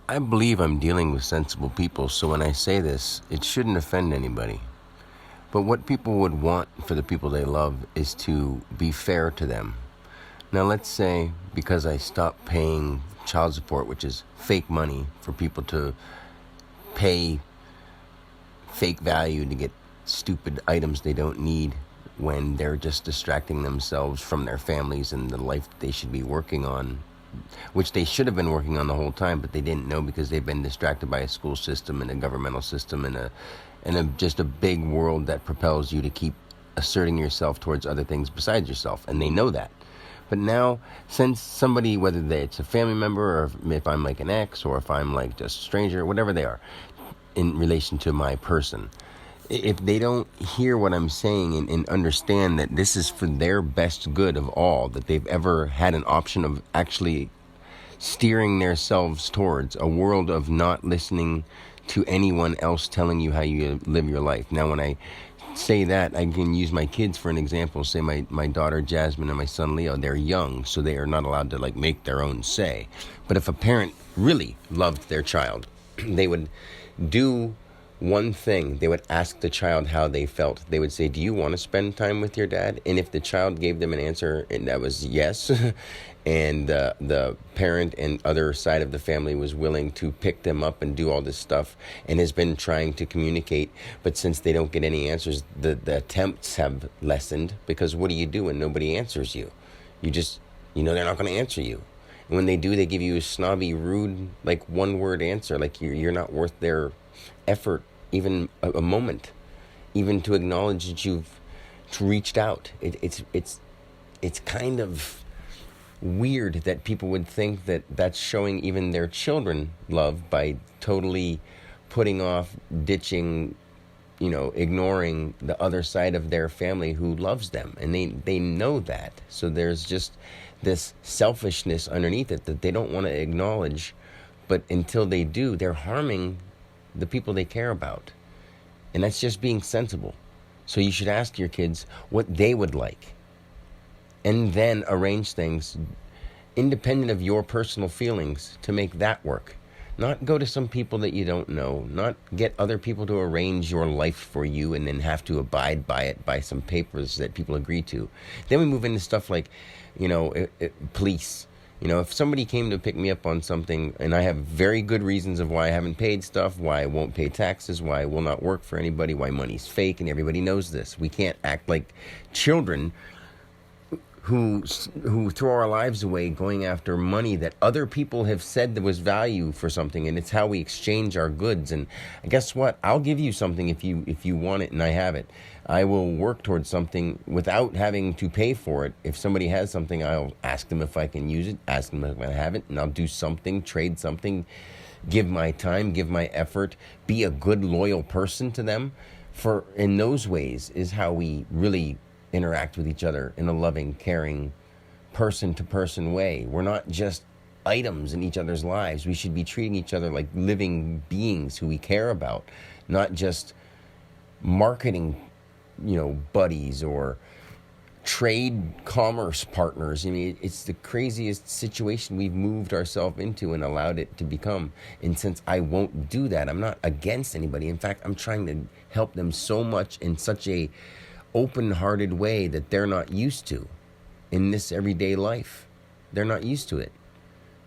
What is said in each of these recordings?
I believe I'm dealing with sensible people, so when I say this, it shouldn't offend anybody. But what people would want for the people they love is to be fair to them. Now, let's say because I stopped paying child support, which is fake money for people to pay fake value to get stupid items they don't need when they're just distracting themselves from their families and the life that they should be working on, which they should have been working on the whole time, but they didn't know because they've been distracted by a school system and a governmental system and just a big world that propels you to keep asserting yourself towards other things besides yourself, and they know that. But now, since somebody, whether it's a family member or if I'm like an ex or if I'm like just a stranger, whatever they are, in relation to my person, if they don't hear what I'm saying and understand that this is for their best good of all, that they've ever had an option of actually steering themselves towards a world of not listening to anyone else telling you how you live your life. Now, when I say that, I can use my kids for an example. Say my daughter Jasmine and my son Leo, they're young, so they are not allowed to like make their own say. But if a parent really loved their child, they would do one thing. They would ask the child how they felt. They would say, do you want to spend time with your dad? And if the child gave them an answer and that was yes, and the parent and other side of the family was willing to pick them up and do all this stuff and has been trying to communicate, but since they don't get any answers, the attempts have lessened, because what do you do when nobody answers you? You just, they're not going to answer you. And when they do, they give you a snobby, rude, like one-word answer, like you're not worth their effort, even a moment, even to acknowledge that you've reached out. It's kind of weird that people would think that that's showing even their children love by totally putting off, ditching, ignoring the other side of their family who loves them. And they know that. So there's just this selfishness underneath it that they don't want to acknowledge. But until they do, they're harming the people they care about. And that's just being sensible. So you should ask your kids what they would like, and then arrange things independent of your personal feelings to make that work. Not go to some people that you don't know, not get other people to arrange your life for you and then have to abide by it by some papers that people agree to. Then we move into stuff like, police. If somebody came to pick me up on something and I have very good reasons of why I haven't paid stuff, why I won't pay taxes, why I will not work for anybody, why money's fake, and everybody knows this. We can't act like children who throw our lives away going after money that other people have said there was value for something, and it's how we exchange our goods. And guess what? I'll give you something if you want it and I have it. I will work towards something without having to pay for it. If somebody has something, I'll ask them if I can use it, ask them if I have it, and I'll do something, trade something, give my time, give my effort, be a good, loyal person to them. For in those ways is how we really interact with each other in a loving, caring, person-to-person way. We're not just items in each other's lives. We should be treating each other like living beings who we care about, not just marketing buddies or trade commerce partners. I mean, it's the craziest situation we've moved ourselves into and allowed it to become. And since I won't do that, I'm not against anybody. In fact, I'm trying to help them so much in such a open-hearted way that they're not used to in this everyday life. They're not used to it.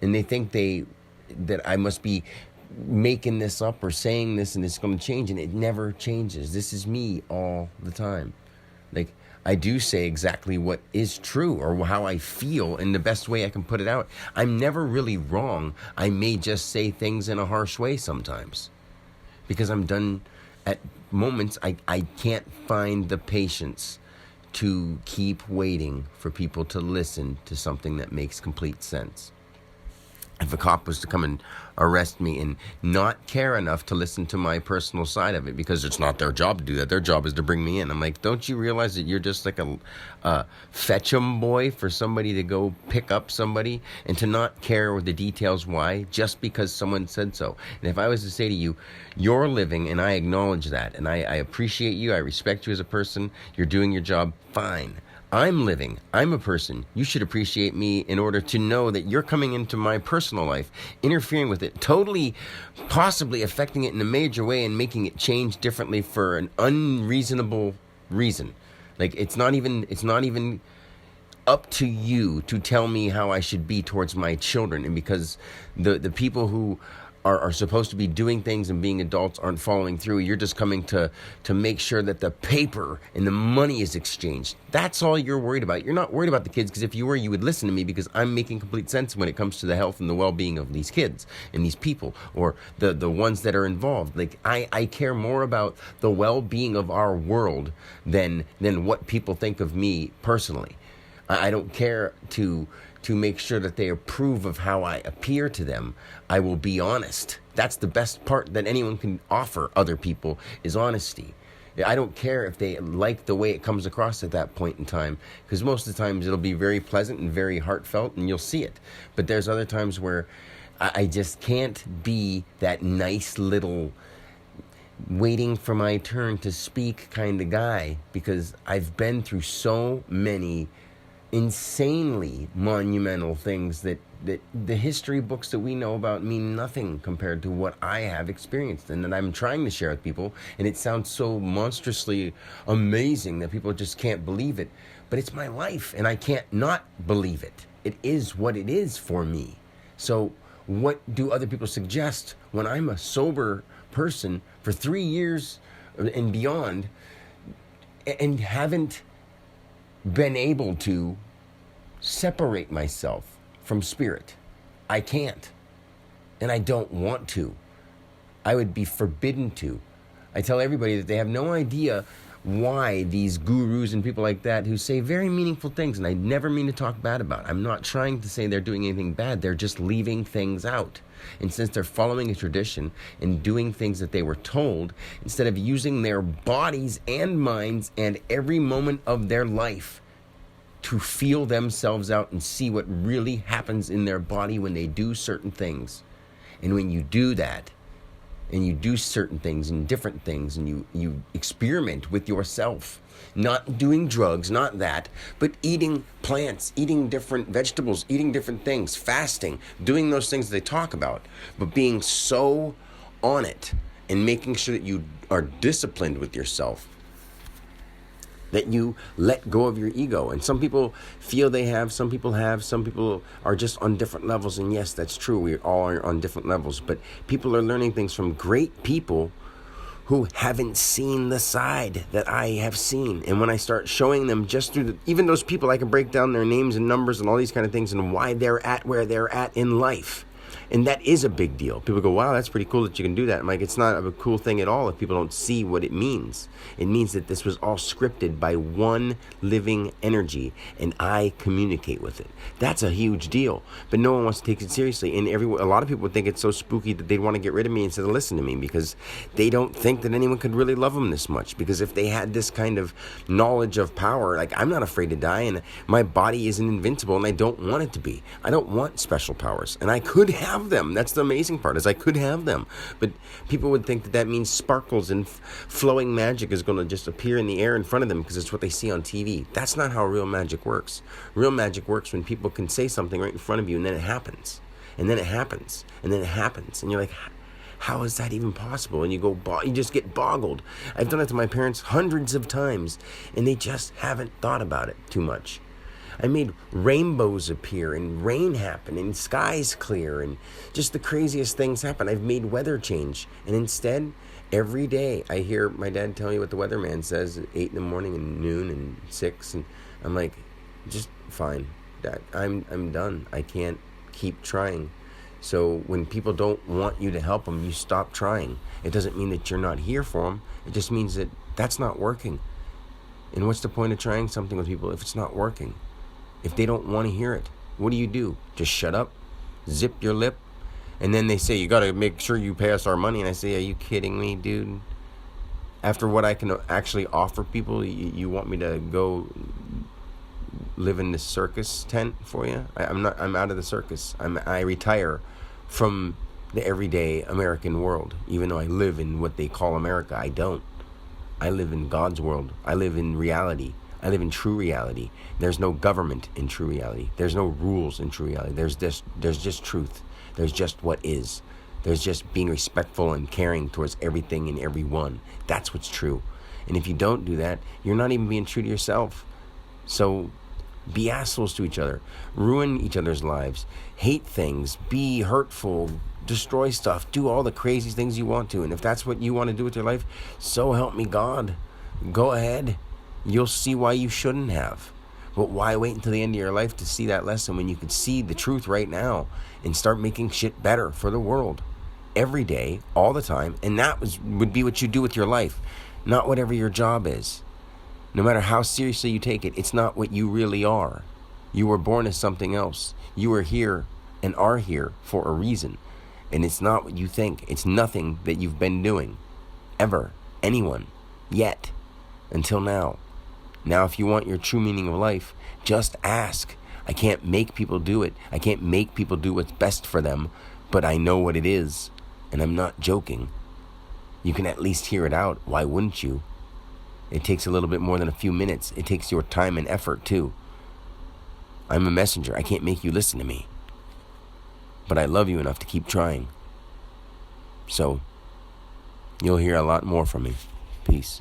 And they think that I must be making this up or saying this and it's going to change, and it never changes. This is me all the time. Like, I do say exactly what is true or how I feel in the best way I can put it out. I'm never really wrong. I may just say things in a harsh way sometimes because I'm done. At moments I can't find the patience to keep waiting for people to listen to something that makes complete sense. If a cop was to come and arrest me and not care enough to listen to my personal side of it, because it's not their job to do that. Their job is to bring me in. I'm like, don't you realize that you're just like a fetch-em boy for somebody to go pick up somebody, and to not care with the details why, just because someone said so. And if I was to say to you, you're living, and I acknowledge that, and I appreciate you, I respect you as a person, you're doing your job, fine. I'm living. I'm a person. You should appreciate me in order to know that you're coming into my personal life, interfering with it, totally, possibly affecting it in a major way and making it change differently for an unreasonable reason. Like, it's not even up to you to tell me how I should be towards my children. And because the people who are supposed to be doing things and being adults aren't following through, you're just coming to make sure that the paper and the money is exchanged. That's all you're worried about. You're not worried about the kids, because if you were, you would listen to me, because I'm making complete sense when it comes to the health and the well-being of these kids and these people, or the ones that are involved. Like, I care more about the well-being of our world than what people think of me personally. I don't care to make sure that they approve of how I appear to them. I will be honest. That's the best part that anyone can offer other people, is honesty. I don't care if they like the way it comes across at that point in time, because most of the times it'll be very pleasant and very heartfelt, and you'll see it. But there's other times where I just can't be that nice little waiting for my turn to speak kind of guy, because I've been through so many insanely monumental things that the history books that we know about mean nothing compared to what I have experienced, and that I'm trying to share with people. And it sounds so monstrously amazing that people just can't believe it, but it's my life and I can't not believe it. It is what it is for me. So what do other people suggest when I'm a sober person for 3 years and beyond, and haven't been able to separate myself from spirit? I can't, and I don't want to. I would be forbidden to. I tell everybody that they have no idea why these gurus and people like that who say very meaningful things, and I never mean to talk bad about. I'm not trying to say they're doing anything bad. They're just leaving things out. And since they're following a tradition and doing things that they were told, instead of using their bodies and minds and every moment of their life to feel themselves out and see what really happens in their body when they do certain things. And when you do that, and you do certain things and different things, and you experiment with yourself, not doing drugs, not that, but eating plants, eating different vegetables, eating different things, fasting, doing those things that they talk about, but being so on it and making sure that you are disciplined with yourself, that you let go of your ego. And some people feel they have, some people are just on different levels. And yes, that's true. We all are on different levels. But people are learning things from great people who haven't seen the side that I have seen. And when I start showing them just through even those people, I can break down their names and numbers and all these kind of things and why they're at where they're at in life. And that is a big deal. People go, wow, that's pretty cool that you can do that. I'm like, it's not a cool thing at all if people don't see what it means. It means that this was all scripted by one living energy, and I communicate with it. That's a huge deal. But no one wants to take it seriously. And a lot of people think it's so spooky that they'd want to get rid of me instead of listen to me, because they don't think that anyone could really love them this much. Because if they had this kind of knowledge of power, like, I'm not afraid to die, and my body isn't invincible, and I don't want it to be. I don't want special powers, and I could have them. That's the amazing part, is I could have them. But people would think that means sparkles and flowing magic is going to just appear in the air in front of them because it's what they see on TV. That's not how real magic works. Real magic works when people can say something right in front of you, and then it happens. And then it happens. And then it happens. And you're like, how is that even possible? And you just get boggled. I've done it to my parents hundreds of times, and they just haven't thought about it too much. I made rainbows appear and rain happen and skies clear and just the craziest things happen. I've made weather change. And instead, every day I hear my dad tell me what the weatherman says at 8 in the morning and noon and 6. And I'm like, just fine, Dad. I'm done. I can't keep trying. So when people don't want you to help them, you stop trying. It doesn't mean that you're not here for them. It just means that that's not working. And what's the point of trying something with people if it's not working? If they don't want to hear it, what do? Just shut up, zip your lip, and then they say, you got to make sure you pay us our money. And I say, are you kidding me, dude? After what I can actually offer people, you want me to go live in this circus tent for you? I'm out of the circus. I retire from the everyday American world, even though I live in what they call America. I don't. I live in God's world. I live in reality. I live in true reality. There's no government in true reality. There's no rules in true reality. There's just truth. There's just what is. There's just being respectful and caring towards everything and everyone. That's what's true. And if you don't do that, you're not even being true to yourself. So be assholes to each other. Ruin each other's lives. Hate things. Be hurtful. Destroy stuff. Do all the crazy things you want to. And if that's what you want to do with your life, so help me God. Go ahead. You'll see why you shouldn't have. But why wait until the end of your life to see that lesson when you could see the truth right now and start making shit better for the world? Every day, all the time. And that would be what you do with your life. Not whatever your job is. No matter how seriously you take it, it's not what you really are. You were born as something else. You are here and are here for a reason. And it's not what you think. It's nothing that you've been doing. Ever. Anyone. Yet. Until now. Now, if you want your true meaning of life, just ask. I can't make people do it. I can't make people do what's best for them. But I know what it is. And I'm not joking. You can at least hear it out. Why wouldn't you? It takes a little bit more than a few minutes. It takes your time and effort, too. I'm a messenger. I can't make you listen to me. But I love you enough to keep trying. So, you'll hear a lot more from me. Peace.